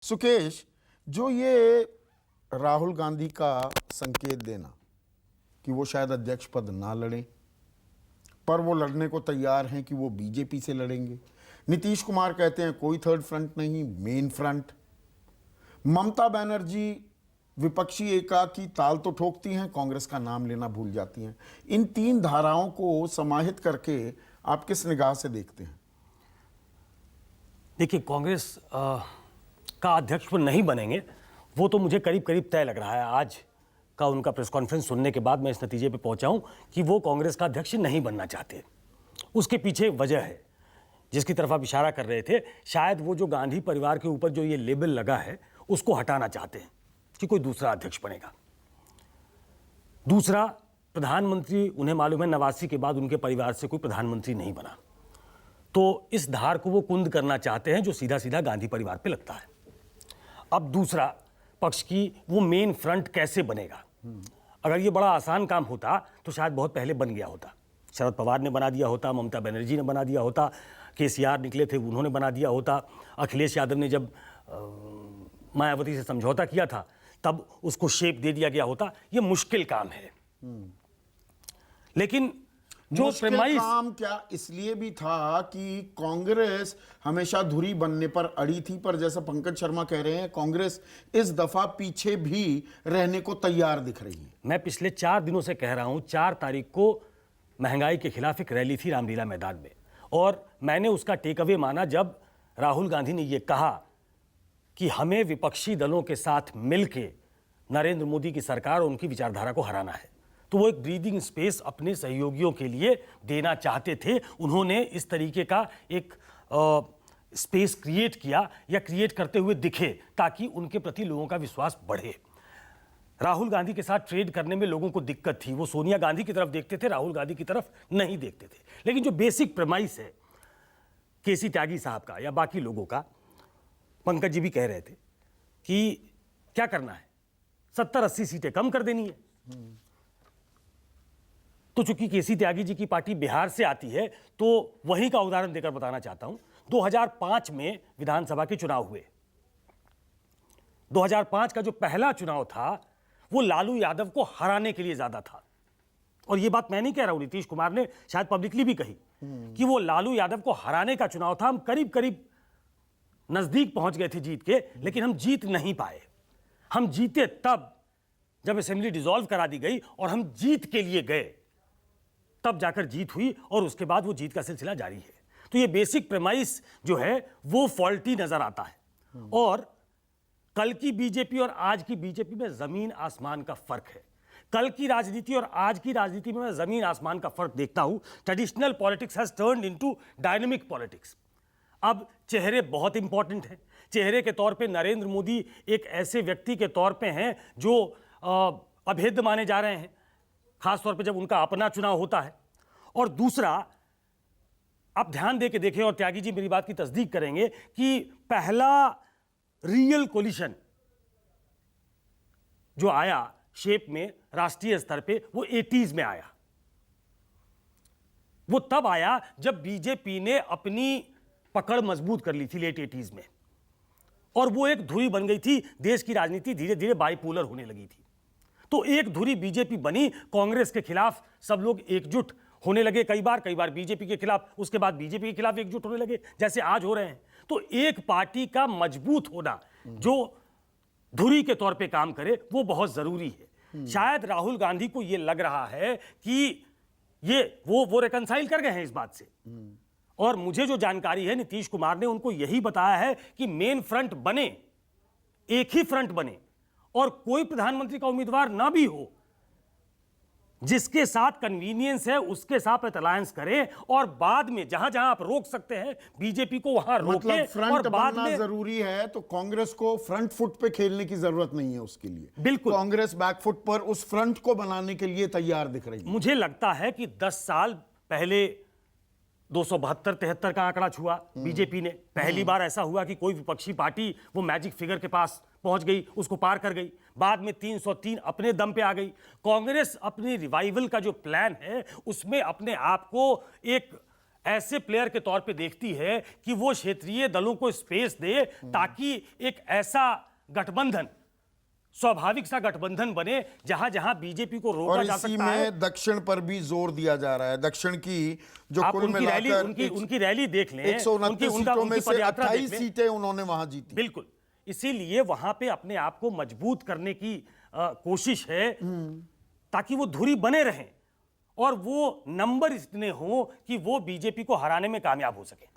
सुकेश, जो ये राहुल गांधी का संकेत देना कि वो शायद अध्यक्ष पद ना लड़ें, पर वो लड़ने को तैयार हैं कि वो बीजेपी से लड़ेंगे। नीतीश कुमार कहते हैं कोई थर्ड फ्रंट नहीं, मेन फ्रंट। ममता बनर्जी विपक्षी एकाकी ताल तो ठोकती हैं, कांग्रेस का नाम लेना भूल जाती हैं। इन तीन धाराओं को समाहित करके आप किस निगाह से देखते हैं? देखिए, कांग्रेस का अध्यक्ष नहीं बनेंगे, वो तो मुझे करीब करीब तय लग रहा है। आज का उनका प्रेस कॉन्फ्रेंस सुनने के बाद मैं इस नतीजे पे पहुंचा हूं कि वो कांग्रेस का अध्यक्ष नहीं बनना चाहते। उसके पीछे वजह है जिसकी तरफ आप इशारा कर रहे थे। शायद वो जो गांधी परिवार के ऊपर जो ये लेबल लगा है उसको हटाना चाहते हैं कि कोई दूसरा अध्यक्ष बनेगा। दूसरा, प्रधानमंत्री उन्हें मालूम है 89 के बाद उनके परिवार से कोई प्रधानमंत्री नहीं बना, तो इस धार को वो कुंद करना चाहते हैं जो सीधा सीधा गांधी परिवार पे लगता है। अब दूसरा पक्ष की वो मेन फ्रंट कैसे बनेगा? अगर ये बड़ा आसान काम होता तो शायद बहुत पहले बन गया होता। शरद पवार ने बना दिया होता, ममता बनर्जी ने बना दिया होता, केसीआर निकले थे उन्होंने बना दिया होता, अखिलेश यादव ने जब मायावती से समझौता किया था तब उसको शेप दे दिया गया होता। ये मुश्किल काम है। लेकिन जो मुश्किल काम क्या इसलिए भी था कि कांग्रेस हमेशा धुरी बनने पर अड़ी थी, पर जैसा पंकज शर्मा कह रहे हैं कांग्रेस इस दफा पीछे भी रहने को तैयार दिख रही है। मैं पिछले 4 दिनों से कह रहा हूं, 4 तारीख को महंगाई के खिलाफ एक रैली थी रामलीला मैदान में, और मैंने उसका टेक अवे माना जब राहुल गांधी ने यह कहा कि हमें विपक्षी दलों के साथ मिलकर नरेंद्र मोदी की सरकार और उनकी विचारधारा को हराना है। तो वो एक ब्रीदिंग स्पेस अपने सहयोगियों के लिए देना चाहते थे। उन्होंने इस तरीके का एक स्पेस क्रिएट किया या क्रिएट करते हुए दिखे ताकि उनके प्रति लोगों का विश्वास बढ़े। राहुल गांधी के साथ ट्रेड करने में लोगों को दिक्कत थी। वो सोनिया गांधी की तरफ देखते थे, राहुल गांधी की तरफ नहीं देखते थे। लेकिन जो बेसिक प्रेमाइस है केसी त्यागी साहब का या बाकी लोगों का, पंकज जी भी कह रहे थे कि क्या करना है, 70-80 सीटें कम कर देनी है। तो चूंकि केसी त्यागी जी की पार्टी बिहार से आती है तो वहीं का उदाहरण देकर बताना चाहता हूं। 2005 में विधानसभा के चुनाव हुए। 2005 का जो पहला चुनाव था वो लालू यादव को हराने के लिए ज्यादा था। और ये बात मैं नहीं कह रहा हूं, नीतीश कुमार ने शायद पब्लिकली भी कही कि वो लालू यादव को हराने का चुनाव था। हम करीब करीब नजदीक पहुंच गए थे जीत के, लेकिन हम जीत नहीं पाए। हम जीते तब जब असेंबली डिसॉल्व करा दी गई और हम जीत के लिए गए, तब जाकर जीत हुई और उसके बाद वो जीत का सिलसिला जारी है। तो ये बेसिक प्रेमाइस जो है वो फॉल्टी नजर आता है। और कल की बीजेपी और आज की बीजेपी में जमीन आसमान का फर्क है। कल की राजनीति और आज की राजनीति में मैं जमीन आसमान का फर्क देखता हूं। Traditional politics has turned into dynamic politics. अब चेहरे बहुत इंपॉर्टेंट हैं। चेहरे के तौर पे नरेंद्र मोदी एक ऐसे व्यक्ति के तौर पे हैं जो अभेद्य माने जा रहे हैं, खासतौर पे जब उनका अपना चुनाव होता है। और दूसरा, आप ध्यान दे के देखें और त्यागी जी मेरी बात की तस्दीक करेंगे कि पहला रियल कोलिशन जो आया शेप में राष्ट्रीय स्तर पे वो 80s में आया। वो तब आया जब बीजेपी ने अपनी पकड़ मजबूत कर ली थी लेट 80s में, और वो एक धुरी बन गई थी। देश की राजनीति धीरे धीरे बाइपोलर होने लगी थी। तो एक धुरी बीजेपी बनी, कांग्रेस के खिलाफ सब लोग एकजुट होने लगे कई बार बीजेपी के खिलाफ, उसके बाद बीजेपी के खिलाफ एकजुट होने लगे जैसे आज हो रहे हैं। तो एक पार्टी का मजबूत होना जो धुरी के तौर पे काम करे वो बहुत जरूरी है। शायद राहुल गांधी को ये लग रहा है कि ये वो रिकंसाइल कर गए हैं इस बात से। और मुझे जो जानकारी है, नीतीश कुमार ने उनको यही बताया है कि मेन फ्रंट बने, एक ही फ्रंट बने, और कोई प्रधानमंत्री का उम्मीदवार ना भी हो, जिसके साथ कन्वीनियंस है उसके साथ अलायंस करें, और बाद में जहां जहां आप रोक सकते हैं बीजेपी को वहां रोकें। मतलब फ्रंट और बाद बनना में जरूरी है, तो कांग्रेस को फ्रंट फुट पे खेलने की जरूरत नहीं है उसके लिए। बिल्कुल, कांग्रेस बैक फुट पर उस फ्रंट को बनाने के लिए तैयार दिख रही है। मुझे लगता है कि 10 साल पहले 272-73 का आंकड़ा छुआ बीजेपी ने। पहली बार ऐसा हुआ कि कोई विपक्षी पार्टी वो मैजिक फिगर के पास पहुंच गई, उसको पार कर गई। बाद में 303 अपने दम पे आ गई। कांग्रेस अपनी रिवाइवल का जो प्लान है उसमें अपने आप को एक ऐसे प्लेयर के तौर पे देखती है कि वो क्षेत्रीय दलों को स्पेस दे ताकि एक ऐसा गठबंधन, स्वाभाविक सा गठबंधन बने जहां जहां बीजेपी को रोका और जा इसी सकता है। में दक्षिण पर भी जोर दिया जा रहा है। दक्षिण की जो आप कुल उनकी रैली मिलाकर उनकी रैली देख लें, 129 सीटों में से पदयात्रा देख 28 लें। सीटें उन्होंने वहां जीती। बिल्कुल, इसीलिए वहां पे अपने आप को मजबूत करने की कोशिश है ताकि वो धुरी बने रहें और वो नंबर इतने हों कि वो बीजेपी को हराने में कामयाब हो सके।